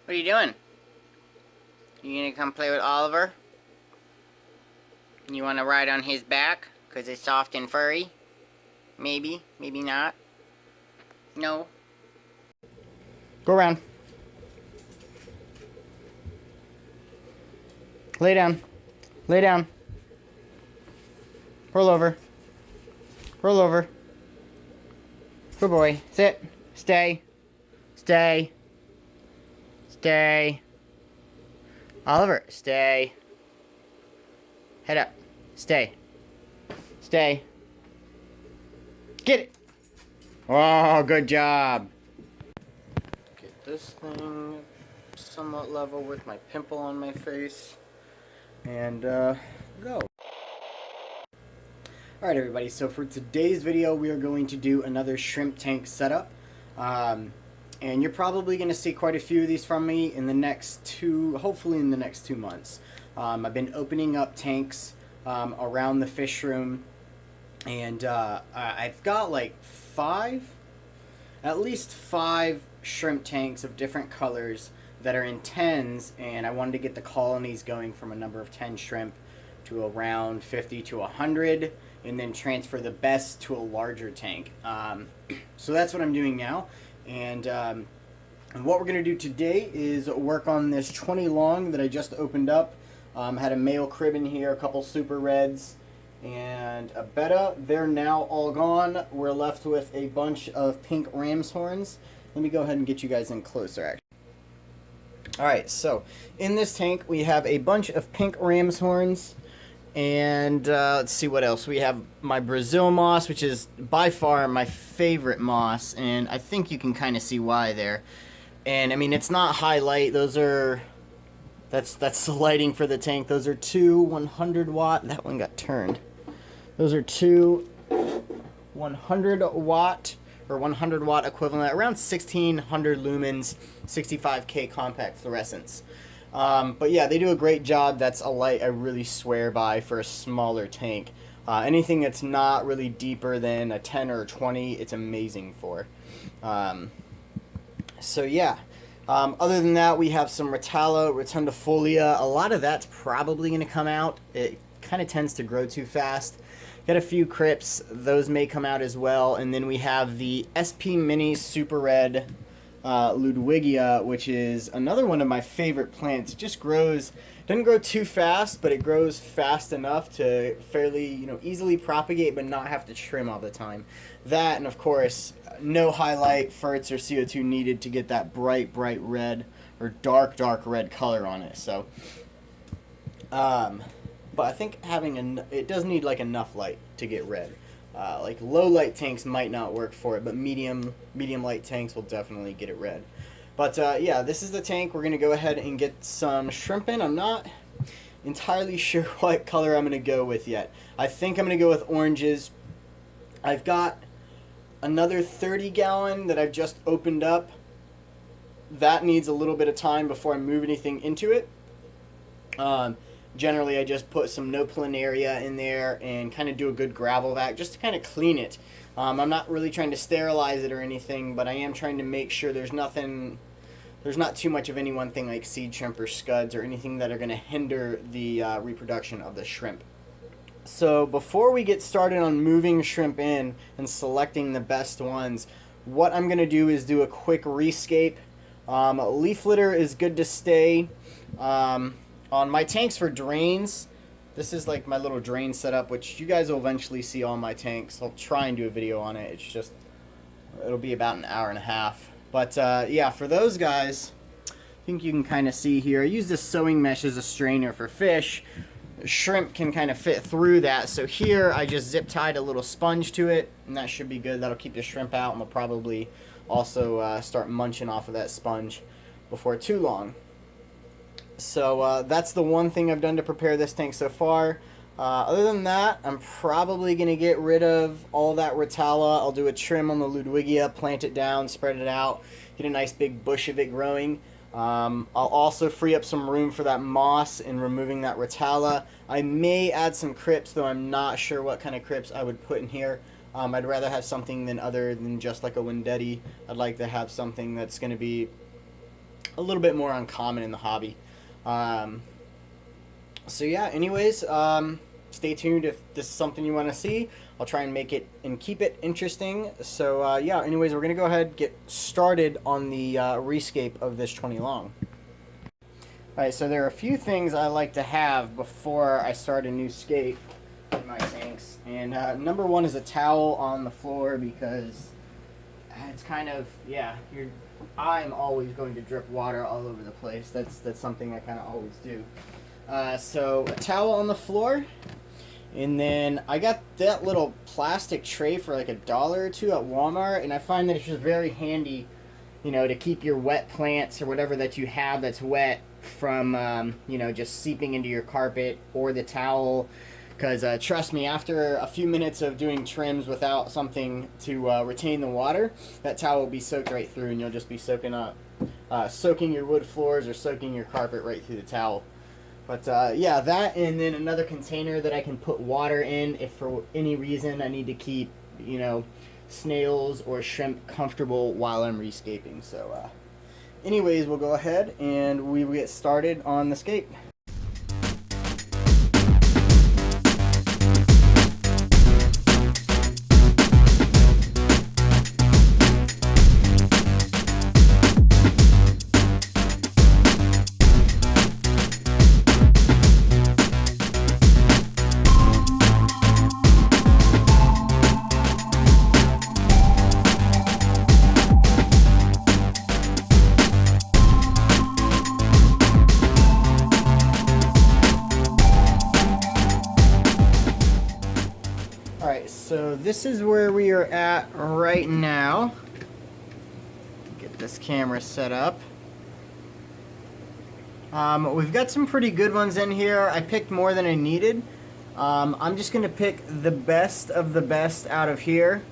What are you doing? You gonna come play with Oliver? You wanna ride on his back? Cause it's soft and furry? Maybe, maybe not. No. Go around. Lay down. Lay down. Roll over. Roll over. Good boy. Sit. Stay. Stay. Stay. Oliver, stay. Head up. Stay. Stay. Get it. Oh, good job. Get this thing somewhat level with my pimple on my face. And, go. Alright everybody, so for today's video we are going to do another shrimp tank setup. And you're probably going to see quite a few of these from me in the next hopefully in the next 2 months. I've been opening up tanks around the fish room, and I've got like at least five shrimp tanks of different colors that are in 10s, and I wanted to get the colonies going from a number of 10 shrimp to around 50 to 100, and then transfer the best to a larger tank. So that's what I'm doing now. And what we're going to do today is work on this 20 long that I just opened up. Had a male crib in here, a couple super reds, and a betta. They're now all gone. We're left with a bunch of pink ram's horns. Let me go ahead and get you guys in closer, actually. Alright, so in this tank we have a bunch of pink ram's horns. And let's see what else. We have my Brazil moss, which is by far my favorite moss, and I think you can kind of see why there. And I mean, it's not high light. That's the lighting for the tank. Those are two 100 watt. That one got turned. Those are two 100 watt or 100 watt equivalent, around 1600 lumens, 65K compact fluorescence. But yeah, they do a great job. That's a light I really swear by for a smaller tank. Anything that's not really deeper than a 10 or a 20, it's amazing for. So yeah, other than that, we have some Rotala, rotundifolia. A lot of that's probably going to come out. It kind of tends to grow too fast. Got a few crypts. Those may come out as well. And then we have the SP Mini Super Red Ludwigia, which is another one of my favorite plants. It just grows, doesn't grow too fast, but it grows fast enough to fairly, easily propagate, but not have to trim all the time. That, and of course, no highlight, ferts, or CO2 needed to get that bright red or dark red color on it. So, but I think it does need like enough light to get red. Like low light tanks might not work for it, but medium light tanks will definitely get it red. But yeah, this is the tank. We're gonna go ahead and get some shrimp in. I'm not entirely sure what color I'm gonna go with yet. I think I'm gonna go with oranges. I've got another 30-gallon that I've just opened up. That needs a little bit of time before I move anything into it. Generally, I just put some no planaria in there and kind of do a good gravel vac just to kind of clean it. I'm not really trying to sterilize it or anything, but I am trying to make sure there's not too much of any one thing like seed shrimp or scuds or anything that are going to hinder the reproduction of the shrimp. So before we get started on moving shrimp in and selecting the best ones, what I'm going to do is do a quick rescape. Leaf litter is good to stay. On my tanks for drains, this is like my little drain setup, which you guys will eventually see on my tanks. I'll try and do a video on it. It'll be about an hour and a half. But yeah, for those guys, I think you can kind of see here, I use this sewing mesh as a strainer for fish. Shrimp can kind of fit through that. So here I just zip tied a little sponge to it, and that should be good. That'll keep the shrimp out, and they'll probably also start munching off of that sponge before too long. So that's the one thing I've done to prepare this tank so far. Other than that, I'm probably going to get rid of all that Rotala. I'll do a trim on the Ludwigia, plant it down, spread it out, get a nice big bush of it growing. I'll also free up some room for that moss in removing that Rotala. I may add some crypts, though I'm not sure what kind of crypts I would put in here. I'd rather have something other than just like a Wendetti. I'd like to have something that's going to be a little bit more uncommon in the hobby. So yeah, anyways, stay tuned if this is something you want to see. I'll try and make it and keep it interesting. So yeah, anyways, we're going to go ahead and get started on the rescape of this 20 long. Alright, so there are a few things I like to have before I start a new scape in my tanks. And number one is a towel on the floor, because it's kind of, yeah, I'm always going to drip water all over the place. That's something I kind of always do. So a towel on the floor, and then I got that little plastic tray for like $1 or $2 at Walmart, and I find that it's just very handy, you know, to keep your wet plants or whatever that you have that's wet from, you know, just seeping into your carpet or the towel. Because trust me, after a few minutes of doing trims without something to retain the water, that towel will be soaked right through, and you'll just be soaking your wood floors or soaking your carpet right through the towel. But yeah, that, and then another container that I can put water in if for any reason I need to keep, you know, snails or shrimp comfortable while I'm rescaping. So anyways, we'll go ahead and we will get started on the scape. Alright, so this is where we are at right now. Get this camera set up. We've got some pretty good ones in here. I picked more than I needed. I'm just going to pick the best of the best out of here.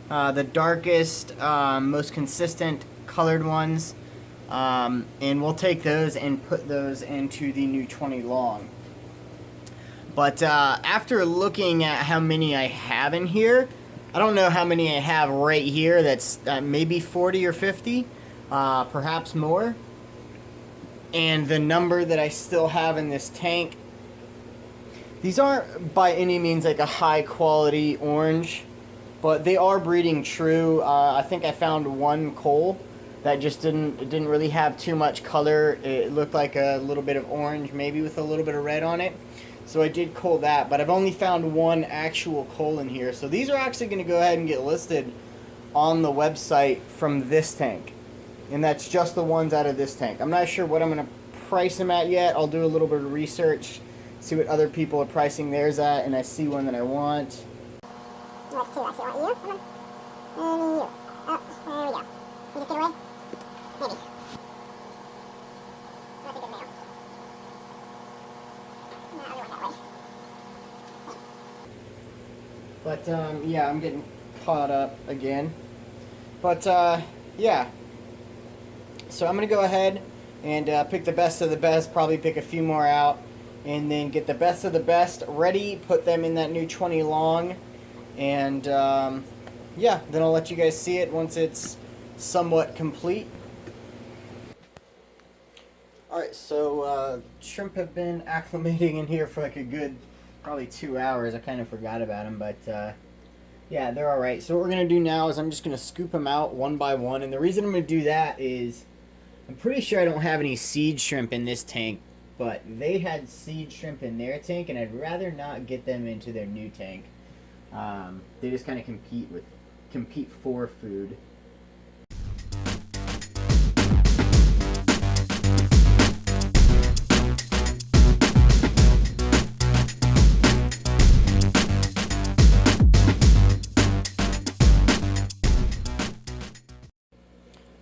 The darkest, most consistent colored ones. And we'll take those and put those into the new 20 long. But after looking at how many I have in here, I don't know how many I have right here. That's maybe 40 or 50, perhaps more. And the number that I still have in this tank, these aren't by any means like a high quality orange, but they are breeding true. I think I found one coal that just didn't really have too much color. It looked like a little bit of orange, maybe with a little bit of red on it. So I did cull that, but I've only found one actual cull in here. So these are actually going to go ahead and get listed on the website from this tank. And that's just the ones out of this tank. I'm not sure what I'm going to price them at yet. I'll do a little bit of research, see what other people are pricing theirs at, and I see one that I want. Let's two actually. I want you. Come on. And you. Oh, there we go. You just get away? Maybe. That's a good nail. But yeah, I'm getting caught up again. But yeah, so I'm gonna go ahead and pick the best of the best, probably pick a few more out, and then get the best of the best ready, put them in that new 20 long, and yeah, then I'll let you guys see it once it's somewhat complete. Alright, so shrimp have been acclimating in here for like a good probably 2 hours. I kind of forgot about them, but yeah, they're alright. So what we're going to do now is I'm just going to scoop them out one by one, and the reason I'm going to do that is I'm pretty sure I don't have any seed shrimp in this tank, but they had seed shrimp in their tank, and I'd rather not get them into their new tank. They just kind of compete for food.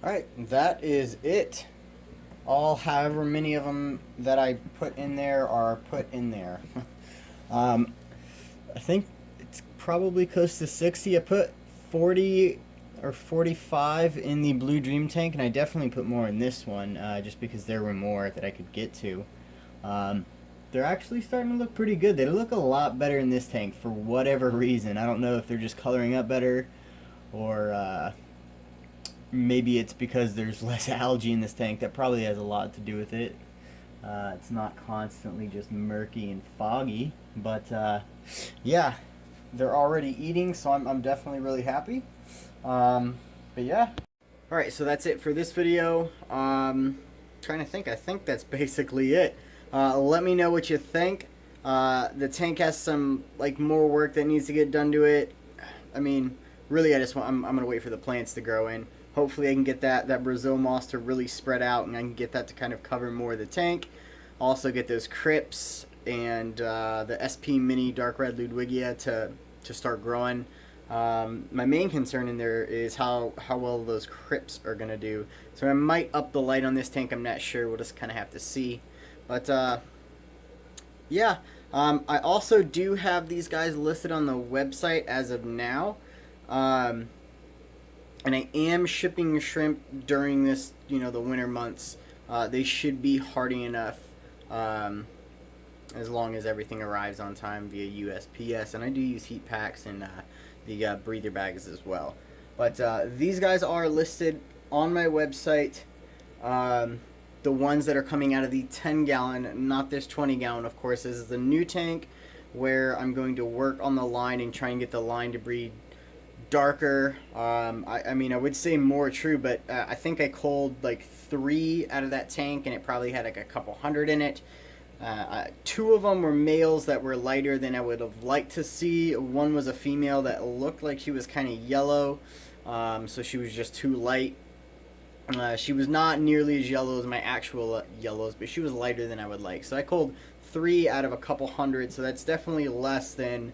Alright, that is it. All however many of them that I put in there are put in there. I think it's probably close to 60. I put 40 or 45 in the Blue Dream tank, and I definitely put more in this one, just because there were more that I could get to. They're actually starting to look pretty good. They look a lot better in this tank for whatever reason. I don't know if they're just coloring up better, or maybe it's because there's less algae in this tank. That probably has a lot to do with it. It's not constantly just murky and foggy, but yeah, they're already eating, so I'm definitely really happy. But yeah. Alright, so that's it for this video. Trying to think. I think that's basically it. Let me know what you think. The tank has some like more work that needs to get done to it. I mean, really, I'm gonna wait for the plants to grow in. Hopefully, I can get that Brazil moss to really spread out, and I can get that to kind of cover more of the tank. Also, get those crypts and the SP Mini Dark Red Ludwigia to start growing. My main concern in there is how well those crypts are gonna do. So I might up the light on this tank. I'm not sure. We'll just kind of have to see. But yeah. I also do have these guys listed on the website as of now. And I am shipping shrimp during this, the winter months. They should be hardy enough as long as everything arrives on time via USPS. And I do use heat packs and the breather bags as well. But these guys are listed on my website. The ones that are coming out of the 10-gallon, not this 20-gallon, of course. This is the new tank where I'm going to work on the line and try and get the line to breed darker. I mean, I would say more true, but I think I culled like 3 out of that tank, and it probably had like a couple hundred in it. 2 of them were males that were lighter than I would have liked to see. One was a female that looked like she was kind of yellow, so she was just too light. She was not nearly as yellow as my actual yellows, but she was lighter than I would like. So I culled 3 out of a couple hundred, so that's definitely less than,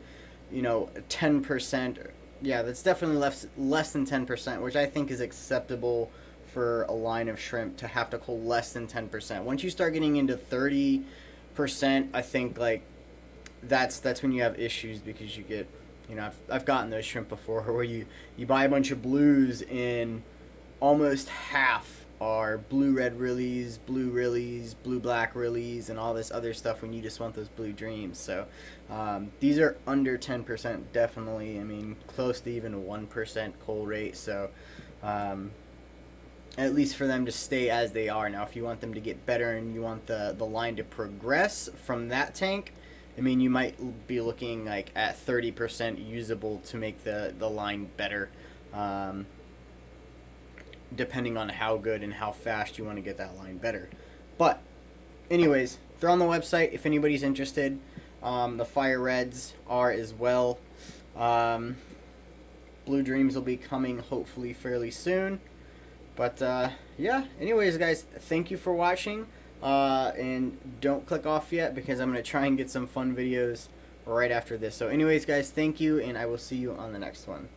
10%. Yeah, that's definitely less than 10%, which I think is acceptable for a line of shrimp to have to cull less than 10%. Once you start getting into 30%, I think like that's when you have issues, because you get, I've gotten those shrimp before where you buy a bunch of blues and almost half are blue-red rillies, blue-black rillies, and all this other stuff when you just want those blue dreams. So these are under 10%, definitely. I mean, close to even a 1% cull rate. So at least for them to stay as they are. Now, if you want them to get better and you want the line to progress from that tank, I mean, you might be looking like at 30% usable to make the line better. Depending on how good and how fast you want to get that line better. But anyways, they're on the website if anybody's interested. The Fire Reds are as well. Blue Dreams will be coming hopefully fairly soon. But yeah, anyways guys, thank you for watching. And don't click off yet, because I'm going to try and get some fun videos right after this. So anyways guys, thank you, and I will see you on the next one.